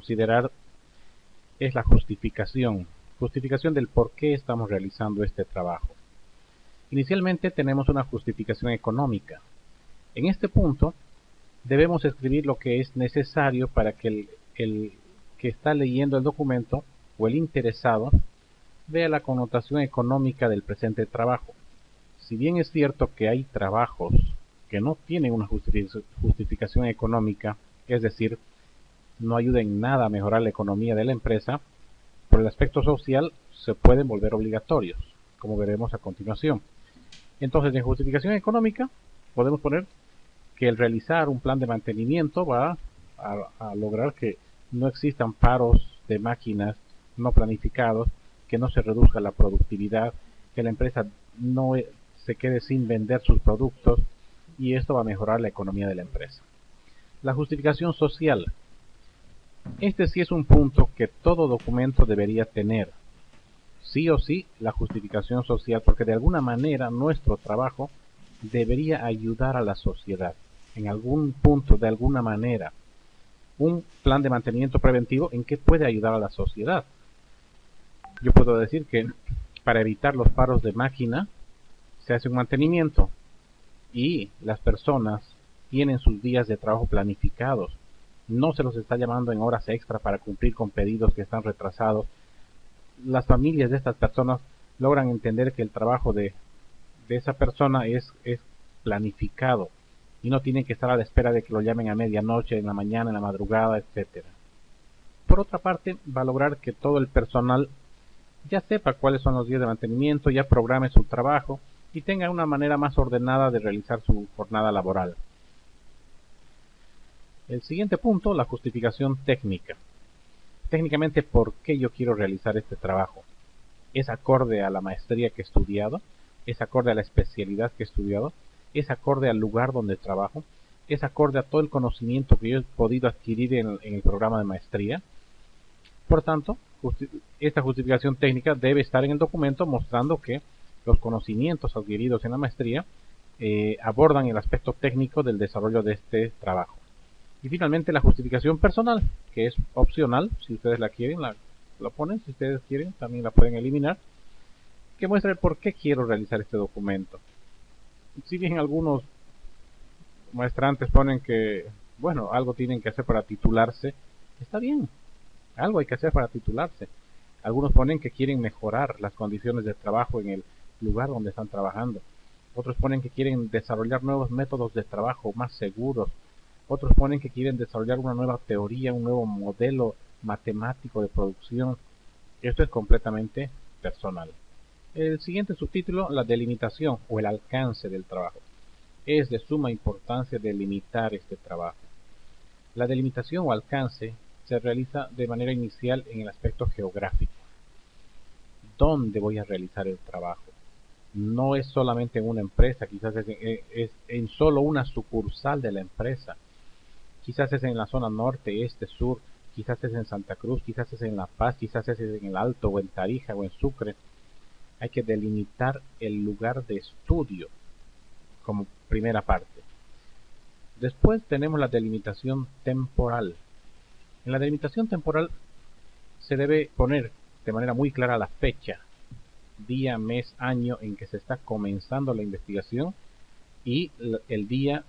considerar es la justificación del por qué estamos realizando este trabajo. Inicialmente tenemos una justificación económica. En este punto debemos escribir lo que es necesario para que el que está leyendo el documento o el interesado vea la connotación económica del presente trabajo. Si bien es cierto que hay trabajos que no tienen una justificación económica, es decir, no ayuda en nada a mejorar la economía de la empresa, por el aspecto social se pueden volver obligatorios, como veremos a continuación. Entonces, en justificación económica podemos poner que el realizar un plan de mantenimiento va a lograr que no existan paros de máquinas no planificados, que no se reduzca la productividad, que la empresa no se quede sin vender sus productos, y esto va a mejorar la economía de la empresa. La justificación social. Este sí es un punto que todo documento debería tener. Sí o sí, la justificación social, porque de alguna manera nuestro trabajo debería ayudar a la sociedad. En algún punto, de alguna manera. Un plan de mantenimiento preventivo, ¿en qué puede ayudar a la sociedad? Yo puedo decir que para evitar los paros de máquina, se hace un mantenimiento y las personas tienen sus días de trabajo planificados. No se los está llamando en horas extra para cumplir con pedidos que están retrasados. Las familias de estas personas logran entender que el trabajo de esa persona es planificado y no tienen que estar a la espera de que lo llamen a medianoche, en la mañana, en la madrugada, etcétera. Por otra parte, va a lograr que todo el personal ya sepa cuáles son los días de mantenimiento, ya programe su trabajo y tenga una manera más ordenada de realizar su jornada laboral. El siguiente punto, la justificación técnica. Técnicamente, ¿por qué yo quiero realizar este trabajo? ¿Es acorde a la maestría que he estudiado? ¿Es acorde a la especialidad que he estudiado? ¿Es acorde al lugar donde trabajo? ¿Es acorde a todo el conocimiento que yo he podido adquirir en el programa de maestría? Por tanto, esta justificación técnica debe estar en el documento mostrando que los conocimientos adquiridos en la maestría abordan el aspecto técnico del desarrollo de este trabajo. Y finalmente la justificación personal, que es opcional, si ustedes la quieren, la ponen, si ustedes quieren también la pueden eliminar, que muestra el por qué quiero realizar este documento. Si bien algunos muestrantes ponen que, bueno, algo tienen que hacer para titularse, está bien, algo hay que hacer para titularse. Algunos ponen que quieren mejorar las condiciones de trabajo en el lugar donde están trabajando. Otros ponen que quieren desarrollar nuevos métodos de trabajo más seguros. Otros ponen que quieren desarrollar una nueva teoría, un nuevo modelo matemático de producción. Esto es completamente personal. El siguiente subtítulo, la delimitación o el alcance del trabajo. Es de suma importancia delimitar este trabajo. La delimitación o alcance se realiza de manera inicial en el aspecto geográfico. ¿Dónde voy a realizar el trabajo? No es solamente en una empresa, quizás es en solo una sucursal de la empresa. Quizás es en la zona norte, este, sur, quizás es en Santa Cruz, quizás es en La Paz, quizás es en el Alto, o en Tarija, o en Sucre. Hay que delimitar el lugar de estudio como primera parte. Después tenemos la delimitación temporal. En la delimitación temporal se debe poner de manera muy clara la fecha, día, mes, año en que se está comenzando la investigación y el día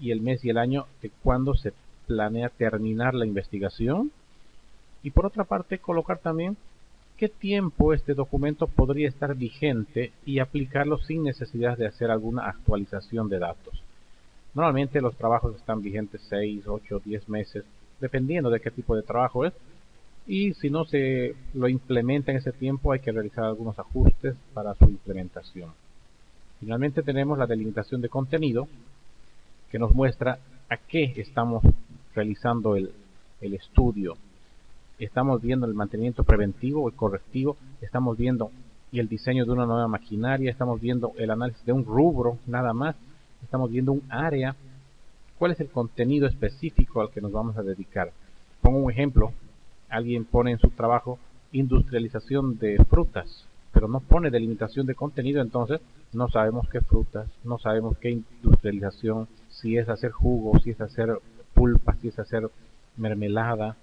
y el mes y el año de cuando se planea terminar la investigación. Y por otra parte, colocar también qué tiempo este documento podría estar vigente y aplicarlo sin necesidad de hacer alguna actualización de datos. Normalmente los trabajos están vigentes 6, 8, 10 meses, dependiendo de qué tipo de trabajo es. Y si no se lo implementa en ese tiempo, hay que realizar algunos ajustes para su implementación. Finalmente tenemos la delimitación de contenido, que nos muestra a qué estamos realizando el estudio. Estamos viendo el mantenimiento preventivo o el correctivo, estamos viendo el diseño de una nueva maquinaria, estamos viendo el análisis de un rubro nada más, estamos viendo un área. ¿Cuál es el contenido específico al que nos vamos a dedicar? Pongo un ejemplo. Alguien pone en su trabajo industrialización de frutas, pero no pone delimitación de contenido, entonces no sabemos qué frutas, no sabemos qué industrialización, si es hacer jugo, si es hacer pulpa, si es hacer mermelada.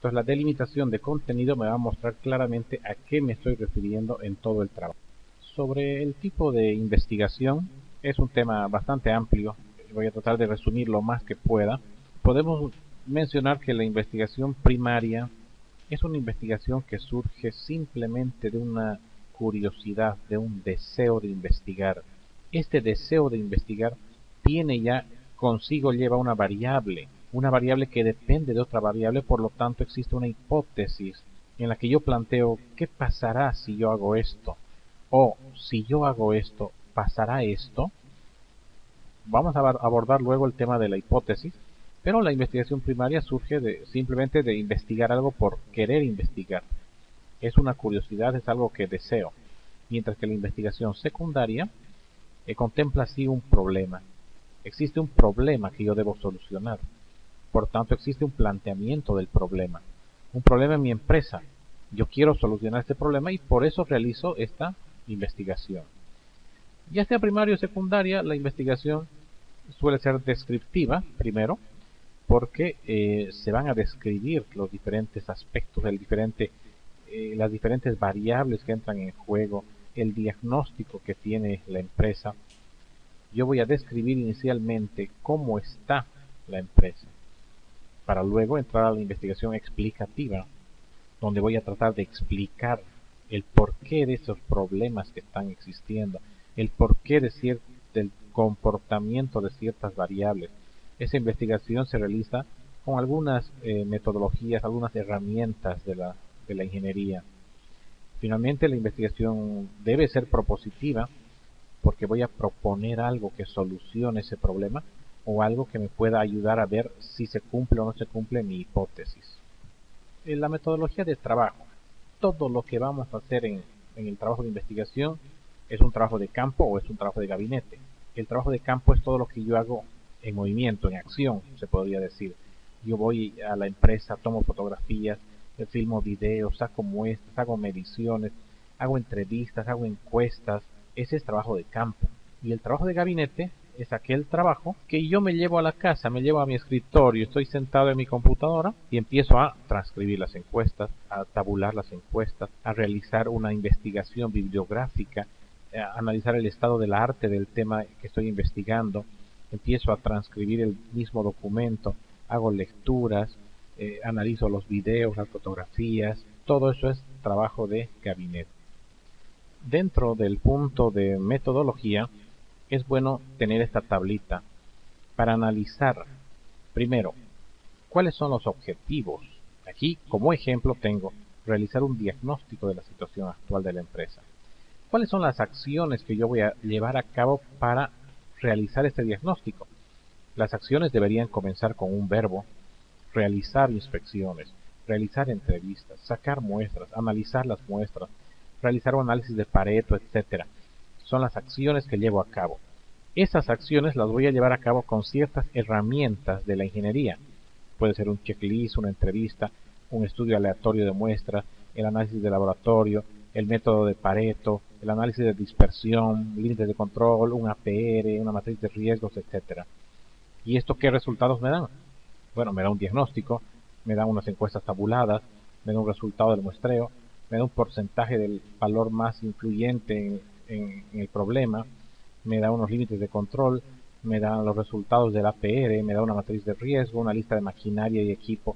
Entonces la delimitación de contenido me va a mostrar claramente a qué me estoy refiriendo en todo el trabajo. Sobre el tipo de investigación, es un tema bastante amplio, voy a tratar de resumir lo más que pueda. Podemos mencionar que la investigación primaria es una investigación que surge simplemente de una curiosidad, de un deseo de investigar. Este deseo de investigar tiene ya consigo lleva una variable que depende de otra variable, por lo tanto existe una hipótesis en la que yo planteo qué pasará si yo hago esto, o si yo hago esto, ¿pasará esto? Vamos a abordar luego el tema de la hipótesis, pero la investigación primaria surge simplemente de investigar algo por querer investigar. Es una curiosidad, es algo que deseo. Mientras que la investigación secundaria contempla así un problema. Existe un problema que yo debo solucionar. Por tanto, existe un planteamiento del problema. Un problema en mi empresa. Yo quiero solucionar este problema y por eso realizo esta investigación. Ya sea primaria o secundaria, la investigación suele ser descriptiva, primero, porque se van a describir los diferentes aspectos, las diferentes variables que entran en juego, el diagnóstico que tiene la empresa. Yo voy a describir inicialmente cómo está la empresa, para luego entrar a la investigación explicativa, donde voy a tratar de explicar el porqué de esos problemas que están existiendo, el porqué del comportamiento de ciertas variables. Esa investigación se realiza con algunas metodologías, algunas herramientas de la ingeniería. Finalmente, la investigación debe ser propositiva, porque voy a proponer algo que solucione ese problema o algo que me pueda ayudar a ver si se cumple o no se cumple mi hipótesis. En la metodología de trabajo, todo lo que vamos a hacer en el trabajo de investigación es un trabajo de campo o es un trabajo de gabinete. El trabajo de campo es todo lo que yo hago en movimiento, en acción, se podría decir. Yo voy a la empresa, tomo fotografías, filmo videos, saco muestras, hago mediciones, hago entrevistas, hago encuestas. Ese es trabajo de campo. Y el trabajo de gabinete es aquel trabajo que yo me llevo a la casa, me llevo a mi escritorio, estoy sentado en mi computadora y empiezo a transcribir las encuestas, a tabular las encuestas, a realizar una investigación bibliográfica, a analizar el estado del arte del tema que estoy investigando, empiezo a transcribir el mismo documento, hago lecturas, analizo los videos, las fotografías, todo eso es trabajo de gabinete. Dentro del punto de metodología, es bueno tener esta tablita para analizar, primero, cuáles son los objetivos. Aquí, como ejemplo, tengo realizar un diagnóstico de la situación actual de la empresa. ¿Cuáles son las acciones que yo voy a llevar a cabo para realizar este diagnóstico? Las acciones deberían comenzar con un verbo: realizar inspecciones, realizar entrevistas, sacar muestras, analizar las muestras, realizar un análisis de Pareto, etcétera. Son las acciones que llevo a cabo. Esas acciones las voy a llevar a cabo con ciertas herramientas de la ingeniería. Puede ser un checklist, una entrevista, un estudio aleatorio de muestras, el análisis de laboratorio, el método de Pareto, el análisis de dispersión, límites de control, un APR, una matriz de riesgos, etcétera. ¿Y esto qué resultados me dan? Bueno, me da un diagnóstico, me da unas encuestas tabuladas, me da un resultado del muestreo, me da un porcentaje del valor más influyente en el problema, me da unos límites de control, me da los resultados del APR, me da una matriz de riesgo, una lista de maquinaria y equipo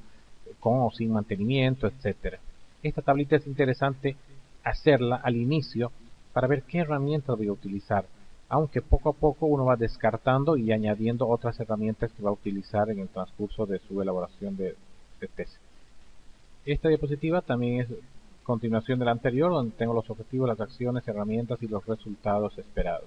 con o sin mantenimiento, etcétera. Esta tablita es interesante hacerla al inicio para ver qué herramientas voy a utilizar, aunque poco a poco uno va descartando y añadiendo otras herramientas que va a utilizar en el transcurso de su elaboración de tesis. Esta diapositiva también es continuación de la anterior, donde tengo los objetivos, las acciones, herramientas y los resultados esperados.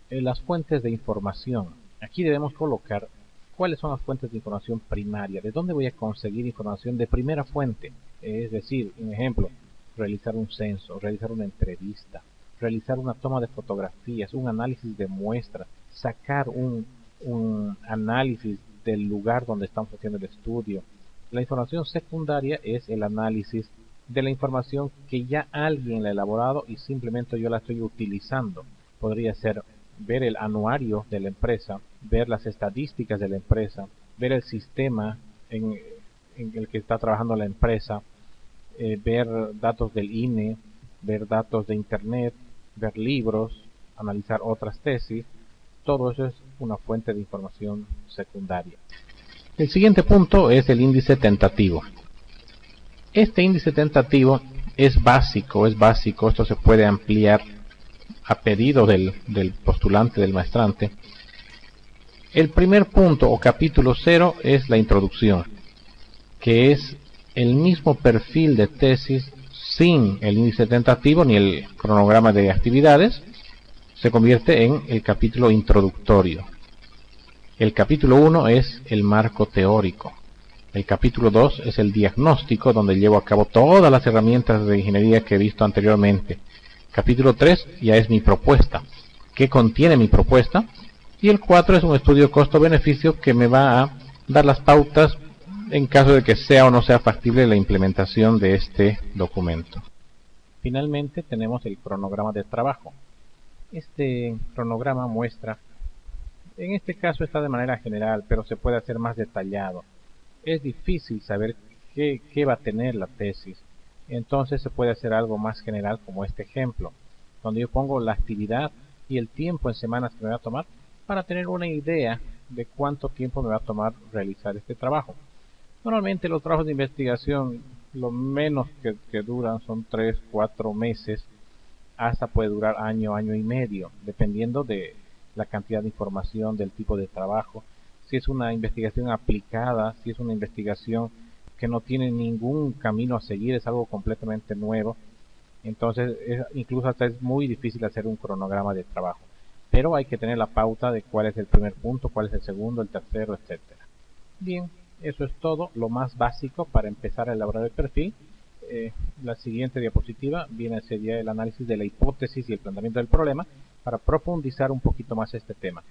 Las fuentes de información. Aquí debemos colocar cuáles son las fuentes de información primaria, de dónde voy a conseguir información de primera fuente. Es decir, un ejemplo, realizar un censo, realizar una entrevista, realizar una toma de fotografías, un análisis de muestras, sacar un análisis del lugar donde estamos haciendo el estudio. La información secundaria es el análisis de la información que ya alguien la ha elaborado y simplemente yo la estoy utilizando. Podría ser ver el anuario de la empresa, ver las estadísticas de la empresa, ver el sistema en el que está trabajando la empresa, ver datos del INE, ver datos de internet, ver libros, analizar otras tesis. Todo eso es una fuente de información secundaria. El siguiente punto es el índice tentativo. Este índice tentativo es básico, esto se puede ampliar a pedido del postulante, del maestrante. El primer punto o capítulo 0 es la introducción, que es el mismo perfil de tesis sin el índice tentativo ni el cronograma de actividades. Se convierte en el capítulo introductorio. El capítulo 1 es el marco teórico. El capítulo 2 es el diagnóstico, donde llevo a cabo todas las herramientas de ingeniería que he visto anteriormente. Capítulo 3 ya es mi propuesta. ¿Qué contiene mi propuesta? Y el 4 es un estudio costo-beneficio que me va a dar las pautas en caso de que sea o no sea factible la implementación de este documento. Finalmente tenemos el cronograma de trabajo. Este cronograma muestra, en este caso está de manera general, pero se puede hacer más detallado. Es difícil saber qué va a tener la tesis, entonces se puede hacer algo más general como este ejemplo, donde yo pongo la actividad y el tiempo en semanas que me va a tomar para tener una idea de cuánto tiempo me va a tomar realizar este trabajo. Normalmente los trabajos de investigación, lo menos que duran son 3-4 meses, hasta puede durar año, año y medio, dependiendo de la cantidad de información, del tipo de trabajo. Si es una investigación aplicada, si es una investigación que no tiene ningún camino a seguir, es algo completamente nuevo, entonces incluso hasta es muy difícil hacer un cronograma de trabajo. Pero hay que tener la pauta de cuál es el primer punto, cuál es el segundo, el tercero, etcétera. Bien, eso es todo, lo más básico para empezar a elaborar el perfil. La siguiente diapositiva sería el análisis de la hipótesis y el planteamiento del problema para profundizar un poquito más este tema.